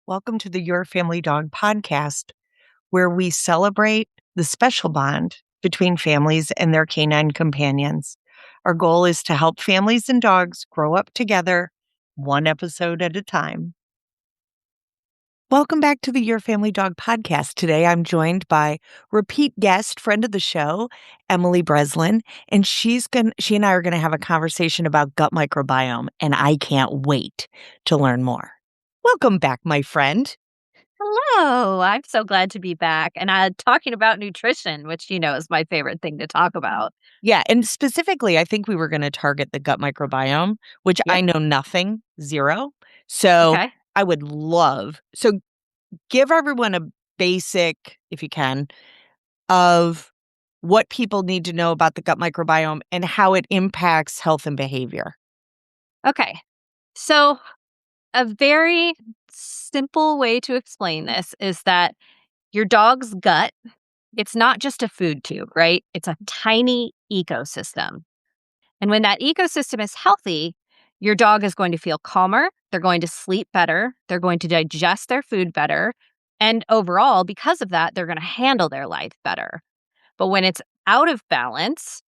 Welcome to the Your Family Dog podcast, where we celebrate the special bond between families and their canine companions. Our goal is to help families and dogs grow up together, one episode at a time. Welcome back to the Your Family Dog podcast. Today I'm joined by repeat guest, friend of the show, Emily Breslin, and she and I are going to have a conversation about gut microbiome, and I can't wait to learn more. Welcome back, my friend. Hello. I'm so glad to be back. And talking about nutrition, which, is my favorite thing to talk about. Yeah, and specifically, I think we were gonna target the gut microbiome, which I Yep. know nothing, 0. So, Okay. I would love give everyone a basic, if you can, of what people need to know about the gut microbiome and how it impacts health and behavior. Okay. So, a very simple way to explain this is that your dog's gut, it's not just a food tube, right? It's a tiny ecosystem. And when that ecosystem is healthy, your dog is going to feel calmer. They're going to sleep better. They're going to digest their food better. And overall, because of that, they're going to handle their life better. But when it's out of balance,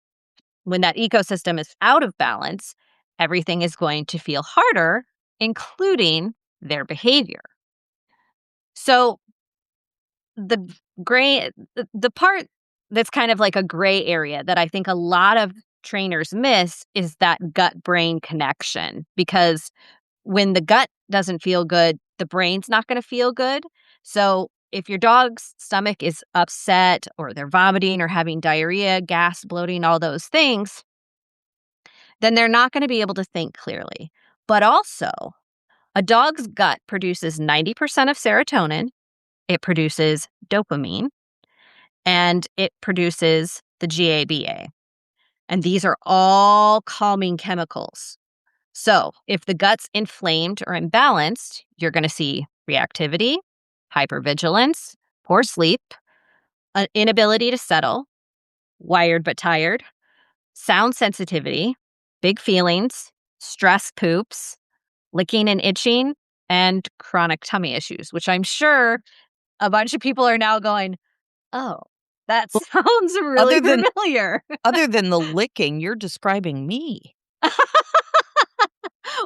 when that ecosystem is out of balance, everything is going to feel harder, including their behavior. So the the part that's kind of like a gray area that I think a lot of trainers miss is that gut brain connection, because when the gut doesn't feel good, the brain's not going to feel good. So if your dog's stomach is upset or they're vomiting or having diarrhea, gas, bloating, all those things, then they're not going to be able to think clearly. But also, a dog's gut produces 90% of serotonin, it produces dopamine, and it produces the GABA. And these are all calming chemicals. So, if the gut's inflamed or imbalanced, you're going to see reactivity, hypervigilance, poor sleep, an inability to settle, wired but tired, sound sensitivity, big feelings, stress poops, licking and itching, and chronic tummy issues, which I'm sure a bunch of people are now going, oh, that Well, sounds really other than familiar. other than the licking, you're describing me.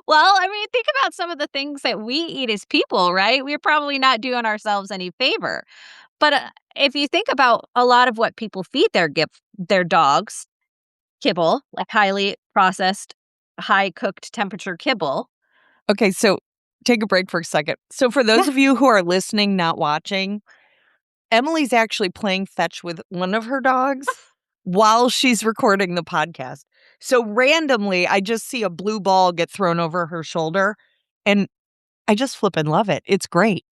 Well, I mean, think about some of the things that we eat as people, right? We're probably not doing ourselves any favor. But if you think about a lot of what people feed their dogs, kibble, like highly processed, high cooked temperature kibble. Okay, so take a break for a second. So for those Yeah. of you who are listening, not watching, Emily's actually playing fetch with one of her dogs while she's recording the podcast. So randomly, I just see a blue ball get thrown over her shoulder, and I just flip and love it. It's great.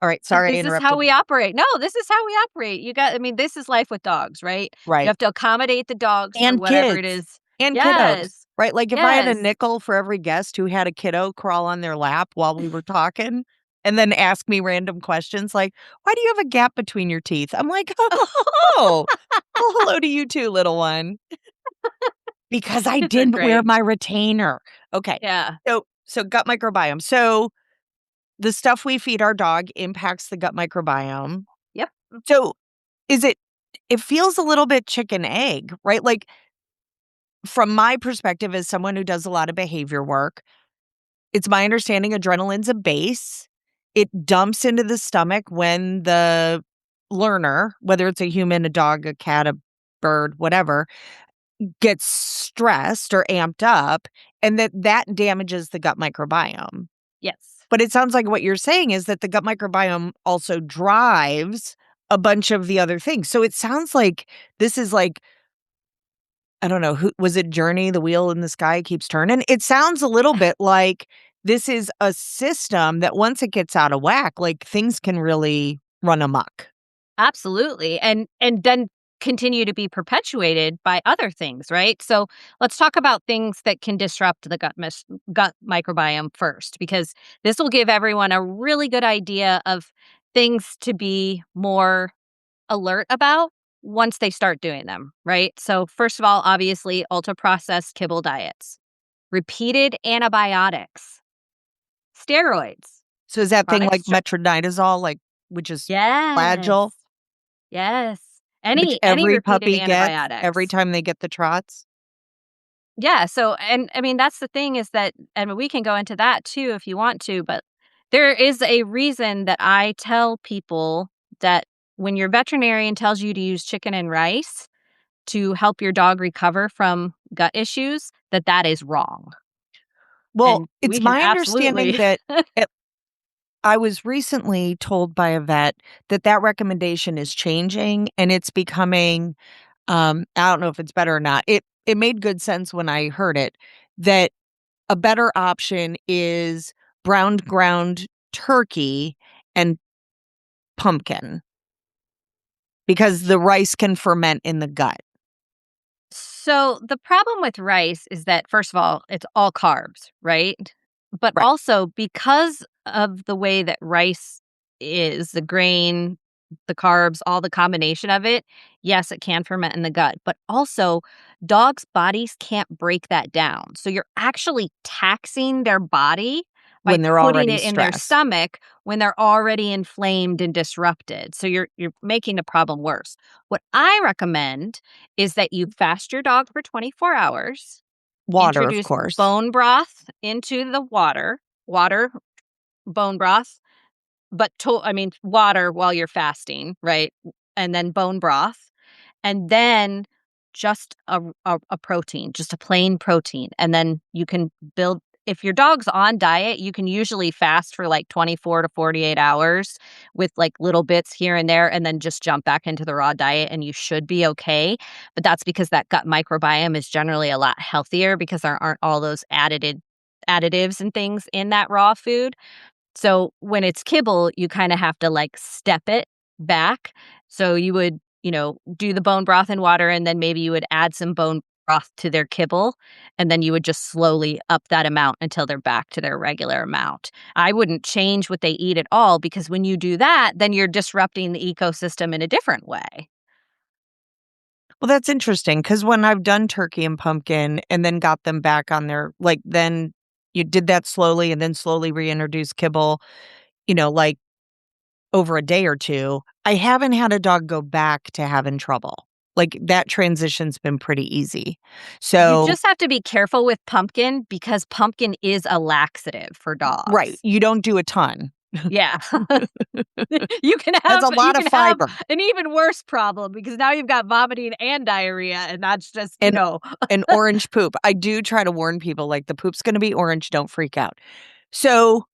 All right, sorry I This is how interrupted we you. operate. No, this is how we operate. This is life with dogs, right? You Right. have to accommodate the dogs for And whatever it kids is. and kiddos, Yes. right? Like, if I had a Yes. nickel for every guest who had a kiddo crawl on their lap while we were talking and then ask me random questions like, "Why do you have a gap between your teeth?" I'm like, "Oh, well, hello to you too, little one." Because I Kids are didn't wear great. my retainer. Okay. Yeah. So gut microbiome. So the stuff we feed our dog impacts the gut microbiome. Yep. So is it feels a little bit chicken egg, right? Like, from my perspective as someone who does a lot of behavior work, it's my understanding adrenaline's a base. It dumps into the stomach when the learner, whether it's a human, a dog, a cat, a bird, whatever, gets stressed or amped up, and that damages the gut microbiome. Yes. But it sounds like what you're saying is that the gut microbiome also drives a bunch of the other things. So it sounds like this is like, I don't know, who was it, Journey, the wheel in the sky keeps turning? It sounds a little bit like this is a system that once it gets out of whack, like, things can really run amok. Absolutely. And then continue to be perpetuated by other things, right? So let's talk about things that can disrupt the gut microbiome first, because this will give everyone a really good idea of things to be more alert about once they start doing them, right? So first of all, obviously, ultra processed kibble diets, repeated antibiotics, steroids, So is that thing Chronic like stress. metronidazole, like, which is Yes. Flagyl, Yes. which Any every repeated puppy gets every antibiotics. time they get the trots? Yeah, so and I mean, that's the thing is that and we can go into that too if you want to, but there is a reason that I tell people that when your veterinarian tells you to use chicken and rice to help your dog recover from gut issues, that that is wrong. Well, And it's we can my understanding absolutely that it I was recently told by a vet that that recommendation is changing and it's becoming, I don't know if it's better or not. It made good sense when I heard it, that a better option is browned ground turkey and pumpkin because the rice can ferment in the gut. So the problem with rice is that first of all, it's all carbs, right? But Right. also because of the way that rice is, the grain, the carbs, all the combination of it, yes, it can ferment in the gut, but also dogs' bodies can't break that down. So you're actually taxing their body by When they're putting already it in their stressed. stomach when they're already inflamed and disrupted. So you're making the problem worse. What I recommend is that you fast your dog for 24 hours, Water, of introduce course. bone broth into the water, bone broth, but I mean, water while you're fasting, right? And then bone broth, and then just a protein, just a plain protein. And then you can build, if your dog's on diet, you can usually fast for like 24 to 48 hours with like little bits here and there, and then just jump back into the raw diet, and you should be okay. But that's because that gut microbiome is generally a lot healthier because there aren't all those additives and things in that raw food. So when it's kibble, you kinda have to, like, step it back. So you would, do the bone broth and water, and then maybe you would add some bone broth to their kibble, and then you would just slowly up that amount until they're back to their regular amount. I wouldn't change what they eat at all because when you do that, then you're disrupting the ecosystem in a different way. Well, that's interesting because when I've done turkey and pumpkin and then got them back on their like, then you did that slowly and then slowly reintroduce kibble, like over a day or 2, I haven't had a dog go back to having trouble. Like, that transition's been pretty easy. You So just have to be careful with pumpkin because pumpkin is a laxative for right, dogs. you don't do a ton. Yeah. You can That's have a you lot of can have fiber. an even worse problem because now you've got vomiting and diarrhea, and that's just, And and orange poop. I do try to warn people, like, the poop's gonna be orange, don't freak out. So,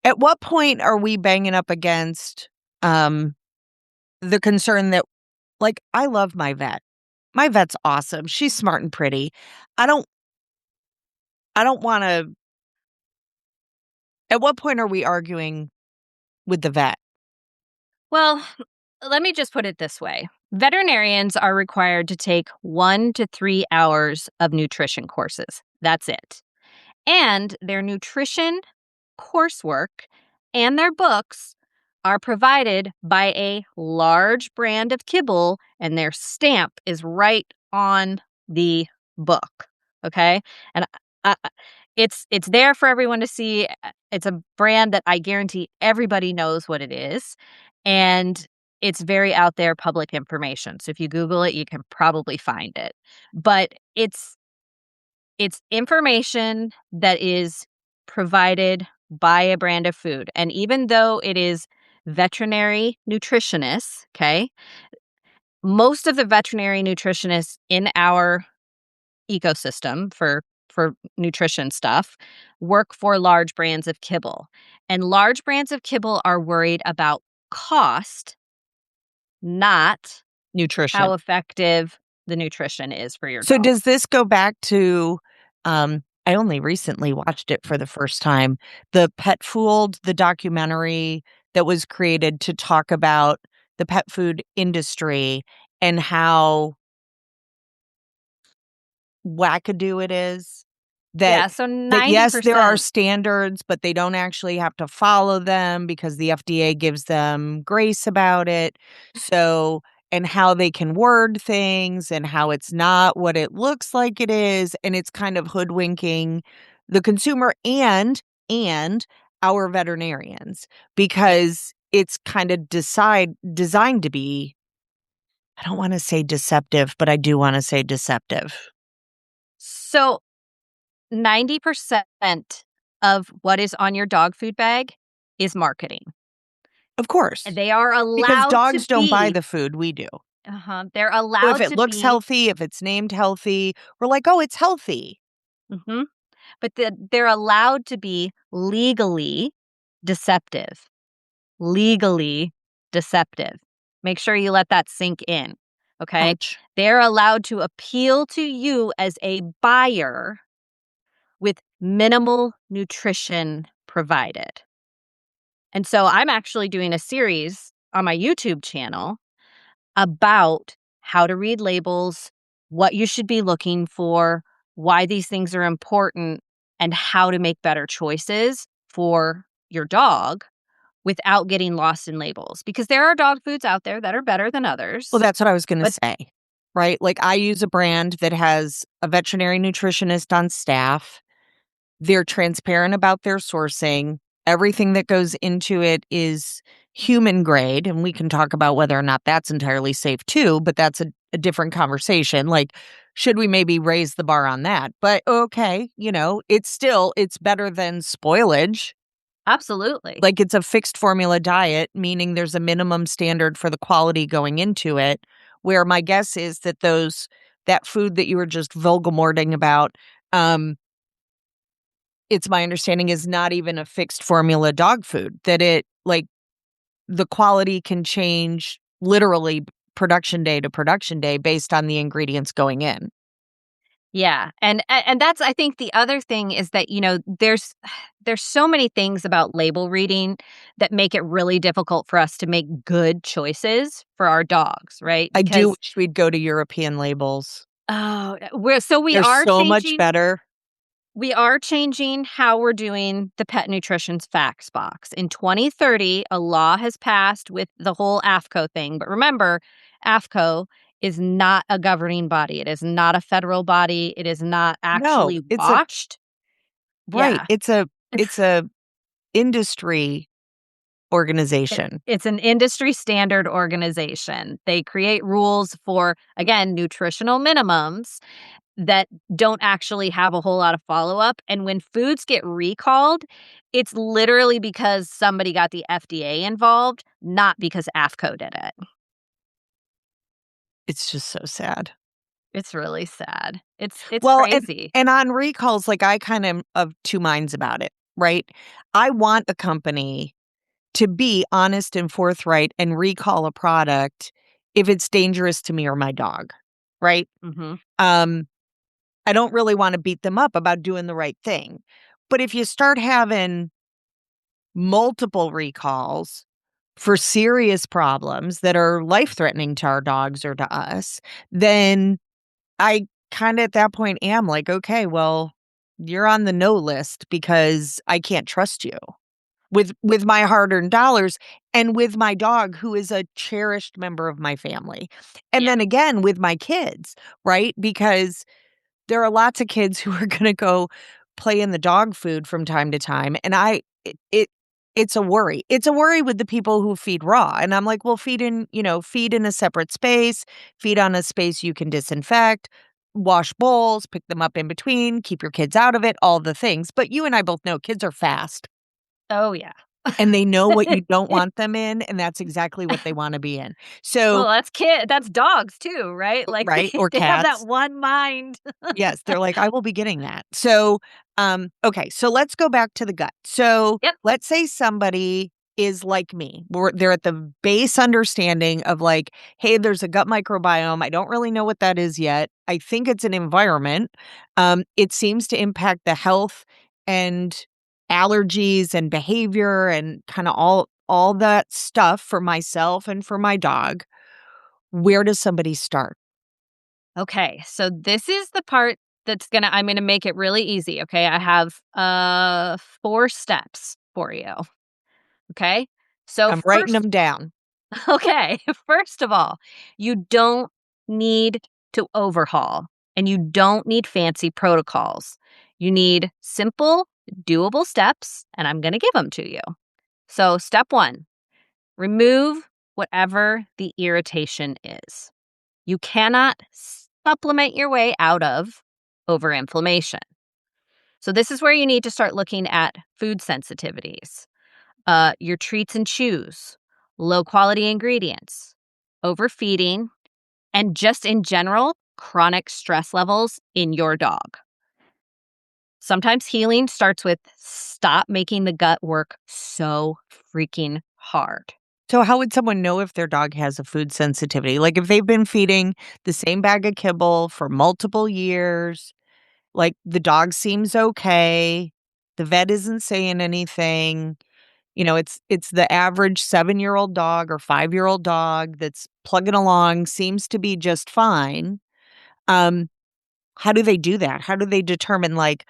at what point are we banging up against, um, the concern that like, I love my vet. My vet's awesome. She's smart and pretty. I don't I don't wanna at what point are we arguing with the vet? well, let me just put it this way. Veterinarians are required to take 1 to 3 hours of nutrition courses. That's it. And their nutrition coursework and their books are provided by a large brand of kibble, and their stamp is right on the book. Okay, and it's there for everyone to see. It's a brand that I guarantee everybody knows what it is, and it's very out there public information. So if you Google it, you can probably find it. But it's information that is provided by a brand of food. And even though it is veterinary nutritionists, okay, most of the veterinary nutritionists in our ecosystem for nutrition stuff work for large brands of kibble. And large brands of kibble are worried about cost, not how Nutrition. effective the nutrition is for your So dog. does this go back to, I only recently watched it for the first time, the Pet Fooled, the documentary that was created to talk about the pet food industry and how wackadoo it is. That Yeah, so yes, there are 90%. standards, but they don't actually have to follow them because the FDA gives them grace about it. So and how they can word things and how it's not what it looks like it is, and it's kind of hoodwinking the consumer and our veterinarians because it's kind of designed to be, I don't want to say deceptive, but I do want to say deceptive. So 90% of what is on your dog food bag is marketing. Of course, And they are because allowed to dogs don't buy be the food, we do. they're So if allowed it to looks be healthy, if it's named healthy, we're like, "Oh, it's healthy." mhm, but they're allowed to be legally deceptive. Legally deceptive. Make sure you let that sink in, okay? Ouch. They're allowed to appeal to you as a buyer with minimal nutrition provided. And so I'm actually doing a series on my YouTube channel about how to read labels, what you should be looking for, why these things are important, and how to make better choices for your dog without getting lost in labels. Because there are dog foods out there that are better than Well, others. that's what I was gonna But say, right? Like, I use a brand that has a veterinary nutritionist on staff. They're transparent about their sourcing. Everything that goes into it is human grade, and we can talk about whether or not that's entirely safe too, but that's a different conversation. Like, should we maybe raise the bar on that? But okay, it's better than spoilage. absolutely. Like, it's a fixed formula diet, meaning there's a minimum standard for the quality going into it, where my guess is that that food that you were just vogelmorting about, um, it's my understanding is not even a fixed formula dog food, that the quality can change literally production day to production day based on the ingredients going in. Yeah, and that's I think the other thing is that, there's so many things about label reading that make it really difficult for us to make good choices for our dogs, right? I do Because wish we'd go to European labels. we They're are so much changing better. how we're doing the pet nutrition's facts box. In 2030, a law has passed with the whole AFCO thing. But remember, AFCO is not a governing body. It is not a federal body. It is not No, actually it's a watched. right. Yeah. It's a industry It organization. it's an industry standard organization. They create rules for, again, nutritional minimums that don't actually have a whole lot of follow-up, and when foods get recalled, it's literally because somebody got the FDA involved, not because AFCO did it. It's just so sad. It's really sad. It's Well, crazy. and on recalls, like, I kind of two minds about it, right? I want a company to be honest and forthright and recall a product if it's dangerous to me or my dog, right? Mhm. Um, I don't really wanna beat them up about doing the right thing. But if you start having multiple recalls for serious problems that are life-threatening to our dogs or to us, then I kinda at that point am like, "Okay, well, you're on the no list because I can't trust you with my hard-earned dollars and with my dog who is a cherished member of my family." And Yeah. then again with my kids, right? Because there are lots of kids who are gonna go play in the dog food from time to time, and it's a worry. It's a worry with the people who feed raw, and I'm like, "Well, feed in a separate space, feed on a space you can disinfect, wash bowls, pick them up in between, keep your kids out of it, all the things." But you and I both know kids are fast, Oh, yeah. and they know what you don't want them in, and that's exactly what they wanna be in. So Well, that's dogs too, right? Like, right, or they have that cats. one mind. Yes, they're like, "I will be getting that." So, okay, so let's go back to the gut. So, Yep. let's say somebody is like me, where they're at the base understanding of like, "Hey, there's a gut microbiome. I don't really know what that is yet. I think it's an environment. It seems to impact the health and allergies and behavior and kinda all that stuff for myself and for my dog." Where does somebody start? Okay, so this is the part I'm gonna make it really easy, okay? I have 4 steps for you, okay? So I'm writing first them down. okay, first of all, you don't need to overhaul and you don't need fancy protocols. You need simple doable steps, and I'm going to give them to you. So, step one, remove whatever the irritation is. You cannot supplement your way out of overinflammation. So, this is where you need to start looking at food sensitivities, your treats and chews, low quality ingredients, overfeeding, and just in general, chronic stress levels in your dog. Sometimes healing starts with stop making the gut work so freaking hard. So, how would someone know if their dog has a food sensitivity? Like, if they've been feeding the same bag of kibble for multiple years, like the dog seems okay, the vet isn't saying anything. It's the average 7-year-old dog or 5-year-old dog that's plugging along, seems to be just fine. Um, how do they do that? How do they determine, like,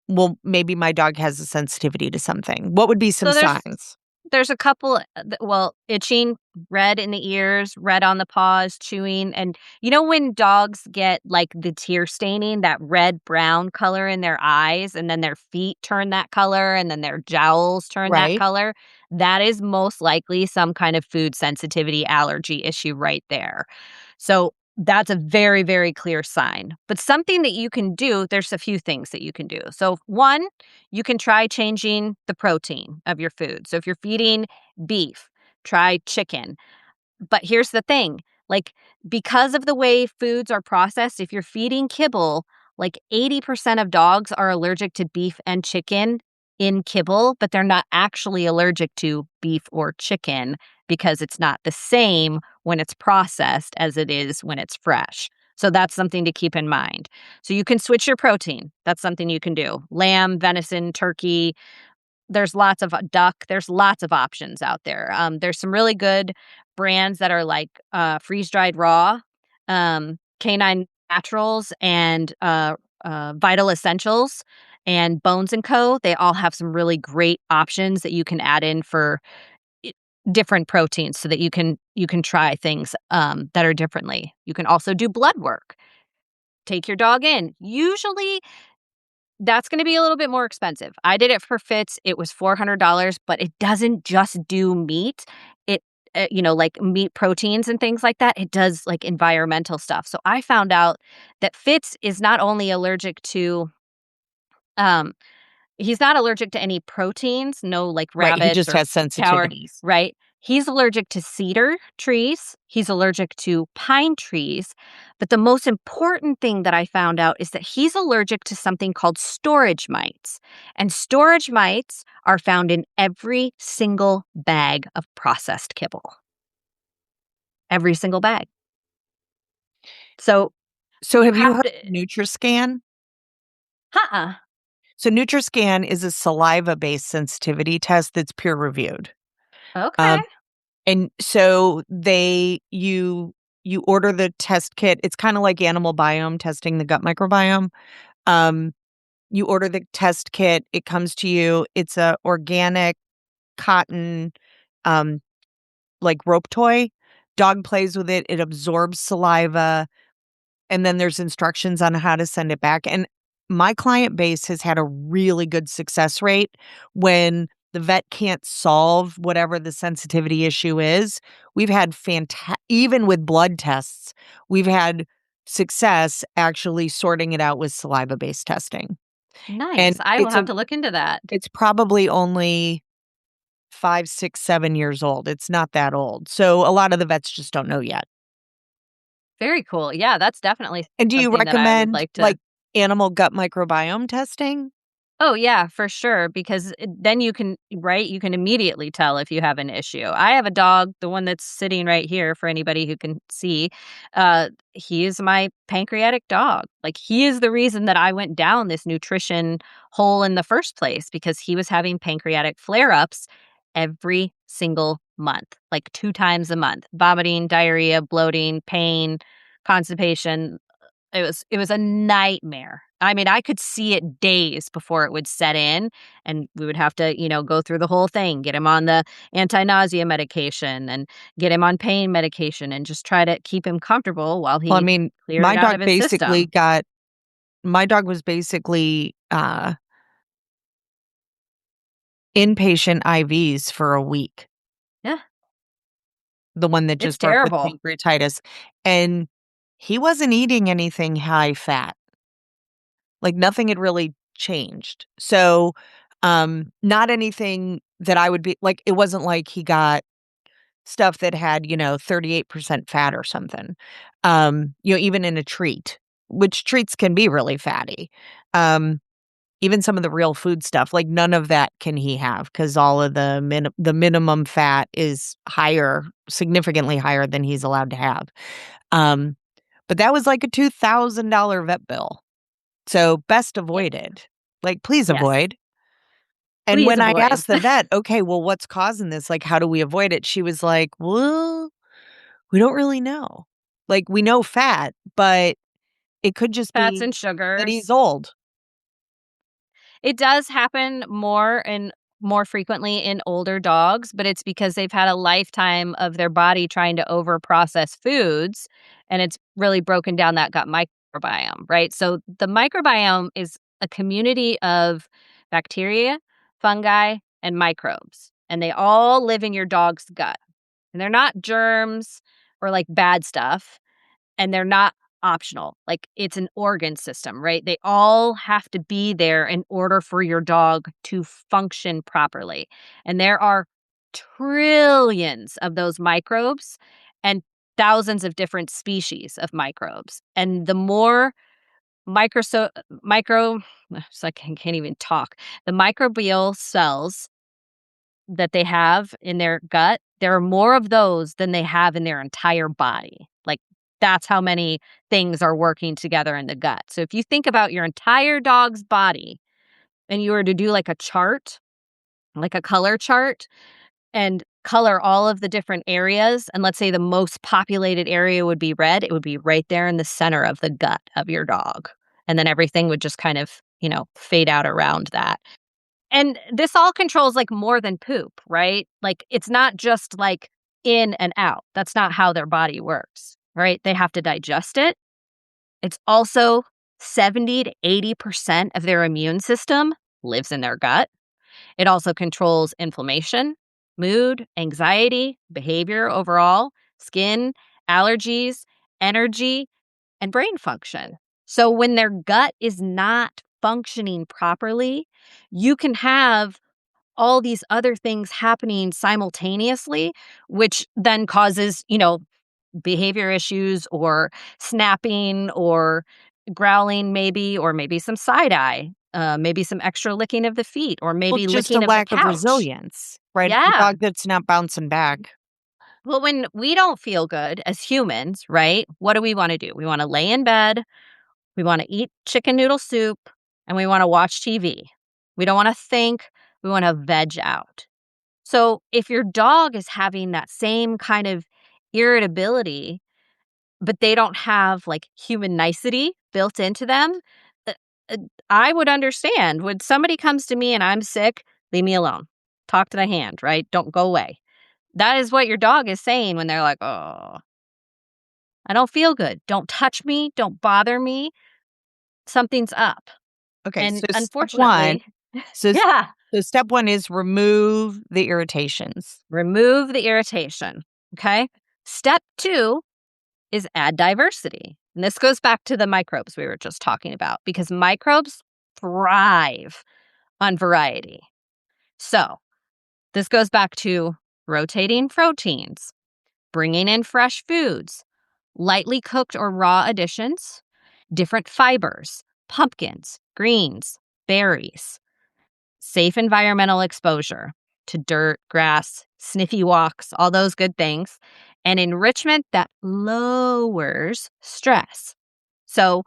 well, maybe my dog has a sensitivity to something? What would be some So signs? there's a couple, well, itching, red in the ears, red on the paws, chewing, and when dogs get, like, the tear staining, that red-brown color in their eyes, and then their feet turn that color, and then their jowls turn that Right? color, that is most likely some kind of food sensitivity allergy issue right there. So, that's a very, very clear sign. But something that you can do, there's a few things that you can do. So, one, you can try changing the protein of your food. So if you're feeding beef, try chicken. But here's the thing, like, because of the way foods are processed, if you're feeding kibble, like 80% of dogs are allergic to beef and chicken in kibble, but they're not actually allergic to beef or chicken because it's not the same when it's processed as it is when it's fresh. So that's something to keep in mind. So you can switch your protein. That's something you can do. Lamb, venison, turkey, there's lots of duck. There's lots of options out there. There's some really good brands that are like freeze dried raw, Canine Naturals, and Vital Essentials, and Bones and Co. They all have some really great options that you can add in for i- different proteins, so that you can try things that are differently. You can also do blood work. Take your dog in. Usually that's gonna be a little bit more expensive. I did it for Fitz, it was $400, but it doesn't just do meat. It, like meat proteins and things like that, it does, like, environmental stuff. So I found out that Fitz is not only allergic to, um he's not allergic to any proteins, no, like, Right, he rabbits just or has cow, sensitivities. right? He's allergic to cedar trees, he's allergic to pine trees, but the most important thing that I found out is that he's allergic to something called storage mites, and storage mites are found in every single bag of processed kibble, every single bag. So So, you have you have heard to. of Nutriscan? Uh-uh. So, Nutriscan is a saliva-based sensitivity test that's peer reviewed. Okay. Um, and so you order the test kit. It's kinda like animal biome testing the gut microbiome. Um, you order the test kit, it comes to you. It's a organic cotton, um, like, rope toy. Dog plays with it, it absorbs saliva. And then there's instructions on how to send it back, and my client base has had a really good success rate when the vet can't solve whatever the sensitivity issue is. We've had even with blood tests, we've had success actually sorting it out with saliva-based testing. Nice. And I will have to look into that. it's probably only 5, 6, 7 years old. It's not that old. So a lot of the vets just don't know yet. Very cool. Yeah, that's definitely And do you something that I would recommend, like to. like, animal gut microbiome testing? Oh, yeah, for sure, because then you can, right? You can immediately tell if you have an issue. I have a dog, the one that's sitting right here for anybody who can see. He is my pancreatic dog. Like, he is the reason that I went down this nutrition hole in the first place, because he was having pancreatic flare ups every single month, like 2 times a month, vomiting, diarrhea, bloating, pain, constipation. It was a nightmare. I mean, I could see it days before it would set in, and we would have to, go through the whole thing, get him on the anti-nausea medication and get him on pain medication and just try to keep him comfortable while Well, I he mean, cleared it out of his system. my dog was basically, inpatient IVs for a week. Yeah, The one that it's just broke with terrible. pancreatitis, and he wasn't eating anything high fat. Like, nothing had really changed. So, not anything that I would be like, it wasn't like he got stuff that had, 38% fat or something. Even in a treat, which treats can be really fatty. Um, Even some of the real food stuff, like, none of that can he have because all of the minimum fat is higher, significantly higher than he's allowed to have. Um, but that was like a $2,000 vet bill. So best Yeah. avoided. Like, please Yes, avoid. And please when I avoid. asked the vet, "Okay, well, what's causing this? Like, how do we avoid it?" She was like, "Well, we don't really know. Like, we know fat, but it could just Fats be and that he's sugars. old." It does happen more frequently in older dogs, but it's because they've had a lifetime of their body trying to overprocess foods, and it's really broken down that gut microbiome, right? So the microbiome is a community of bacteria, fungi, and microbes, and they all live in your dog's gut. And they're not germs or like bad stuff, and they're not optional. Like, it's an organ system, right? They all have to be there in order for your dog to function properly. And there are trillions of those microbes and thousands of different species of microbes. And the more micro so I can't even talk. The microbial cells that they have in their gut, there are more of those than they have in their entire body. Like, that's how many things are working together in the gut. So if you think about your entire dog's body and you were to do like a chart, like a color chart, and color all of the different areas, and let's say the most populated area would be red, it would be right there in the center of the gut of your dog. And then everything would just kind of, fade out around that. And this all controls, like, more than poop, right? Like, it's not just, like, in and out. That's not how their body works, right? They have to digest it. It's also 70 to 80% of their immune system lives in their gut. It also controls inflammation, mood, anxiety, behavior overall, skin, allergies, energy, and brain function. So when their gut is not functioning properly, you can have all these other things happening simultaneously, which then causes, behavior issues or snapping or growling, maybe, or maybe some side eye, maybe some extra licking of the feet, or Well, maybe just a licking of the lack of couch. resilience, right? A Yeah. dog that's not bouncing back. Well, when we don't feel good as humans, right? What do we want to do? We want to lay in bed, we want to eat chicken noodle soup, and we want to watch TV. We don't want to think, we want to veg out. So if your dog is having that same kind of irritability, but they don't have like human nicety built into them, uh, uh, I would understand. When somebody comes to me and I'm sick, leave me alone. Talk to the hand, right? Don't go away. That is what your dog is saying when they're like, oh, I don't feel good. Don't touch me. Don't bother me. Something's up. Okay, And so step 1 unfortunately, so s yeah, so step 1 is remove the irritations. remove the irritation. Okay. Step two is add diversity. And this goes back to the microbes we were just talking about because microbes thrive on variety. So this goes back to rotating proteins, bringing in fresh foods, lightly cooked or raw additions, different fibers, pumpkins, greens, berries, safe environmental exposure to dirt, grass, sniffy walks, all those good things, and enrichment that lowers stress. So,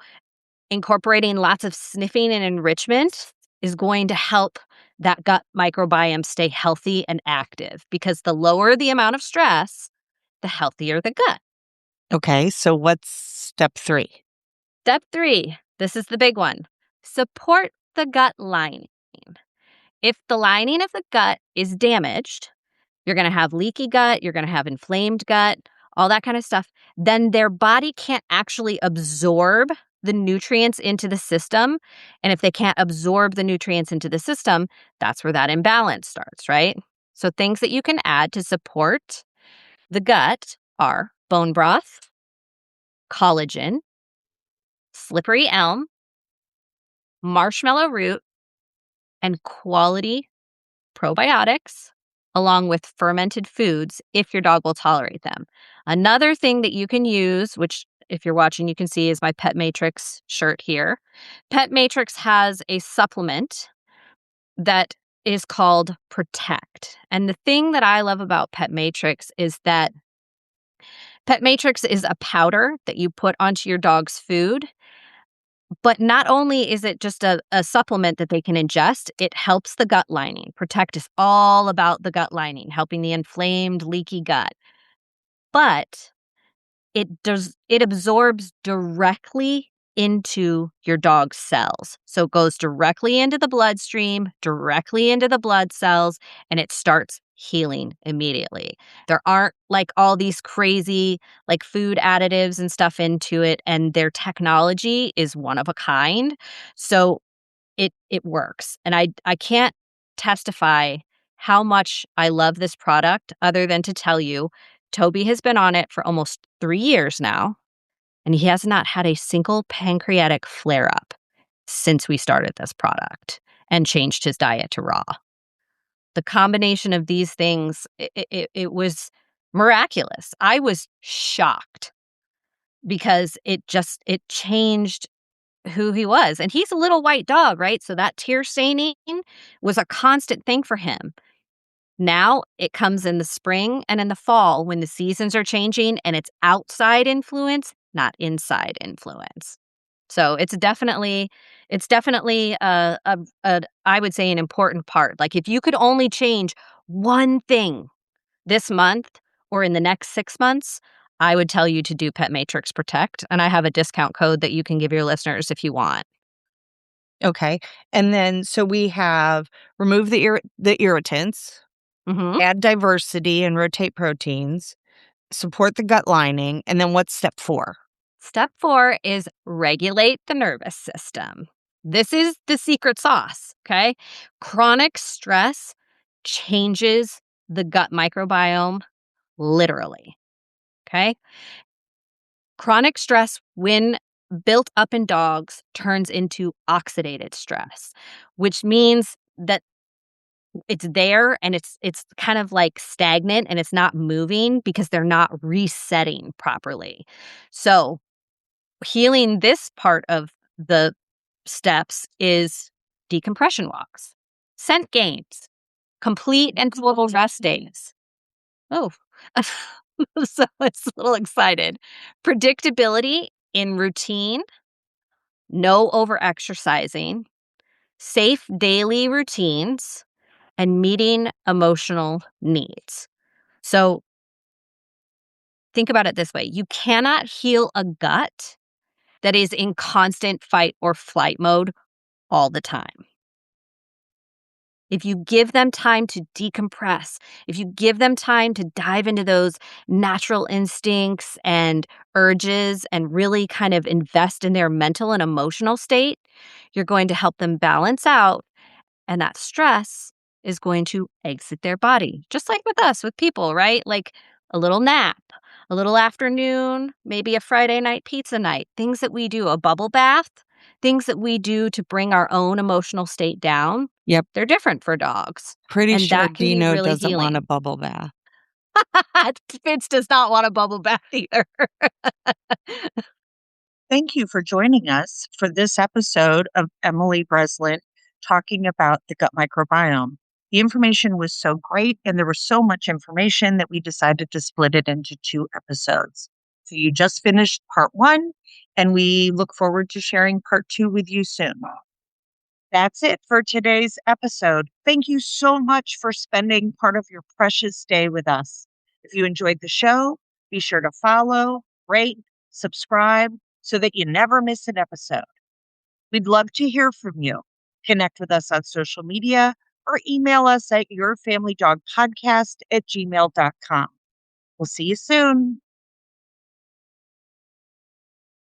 incorporating lots of sniffing and enrichment is going to help that gut microbiome stay healthy and active because the lower the amount of stress, the healthier the gut. Okay, so what's step 3? Step three, this is the big one, support the gut lining. If the lining of the gut is damaged, you're going to have leaky gut, you're going to have inflamed gut, all that kind of stuff. Then their body can't actually absorb the nutrients into the system. And if they can't absorb the nutrients into the system, that's where that imbalance starts, right? So things that you can add to support the gut are bone broth, collagen, slippery elm, marshmallow root, and quality probiotics, along with fermented foods if your dog will tolerate them. Another thing that you can use, which if you're watching, you can see is my Pet Matrix shirt here. Pet Matrix has a supplement that is called Protect. And the thing that I love about Pet Matrix is that Pet Matrix is a powder that you put onto your dog's food. But not only is it just a supplement that they can ingest, it helps the gut lining. Protect is all about the gut lining, helping the inflamed, leaky gut. But it absorbs directly into your dog's cells. So it goes directly into the bloodstream, directly into the blood cells, and it starts healing immediately. There aren't like all these crazy like food additives and stuff into it, and their technology is one of a kind. So it works. And I can't testify how much I love this product other than to tell you Toby has been on it for almost 3 years now, and he has not had a single pancreatic flare-up since we started this product and changed his diet to raw. The combination of these things, it was miraculous. I was shocked because it changed who he was. And he's a little white dog, right? So that tear staining was a constant thing for him. Now it comes in the spring and in the fall when the seasons are changing and it's outside influence, not inside influence. So it's definitely I would say an important part. Like if you could only change one thing this month or in the next 6 months, I would tell you to do Pet Matrix Protect, and I have a discount code that you can give your listeners if you want. Okay. And then so we have remove the irritants, Mhm. add diversity and rotate proteins, support the gut lining, and then what's step 4? Step 4 is regulate the nervous system. This is the secret sauce, okay? Chronic stress changes the gut microbiome literally, okay? Chronic stress, when built up in dogs, turns into oxidated stress, which means that it's there and it's kind of like stagnant and it's not moving because they're not resetting properly. So, healing this part of the steps is decompression walks, scent games, complete and total rest days. Oh, so it's a little excited. Predictability in routine, no overexercising, safe daily routines, and meeting emotional needs. So think about it this way. You cannot heal a gut that is in constant fight or flight mode all the time. If you give them time to decompress, if you give them time to dive into those natural instincts and urges and really kind of invest in their mental and emotional state, you're going to help them balance out, and that stress is going to exit their body. Just like with us, with people, right? Like a little nap, a little afternoon, maybe a Friday night pizza night, things that we do, a bubble bath, things that we do to bring our own emotional state down. Yep. They're different for dogs, Pretty and sure that can be Dino really doesn't want a healing. bubble bath. Fitz does not want a bubble bath either. Thank you for joining us for this episode of Emily Breslin talking about the gut microbiome. The information was so great, and there was so much information that we decided to split it into 2 episodes. So you just finished part 1, and we look forward to sharing part 2 with you soon. That's it for today's episode. Thank you so much for spending part of your precious day with us. If you enjoyed the show, be sure to follow, rate, subscribe so that you never miss an episode. We'd love to hear from you. Connect with us on social media or email us at yourfamilydogpodcast@gmail.com. We'll see you soon.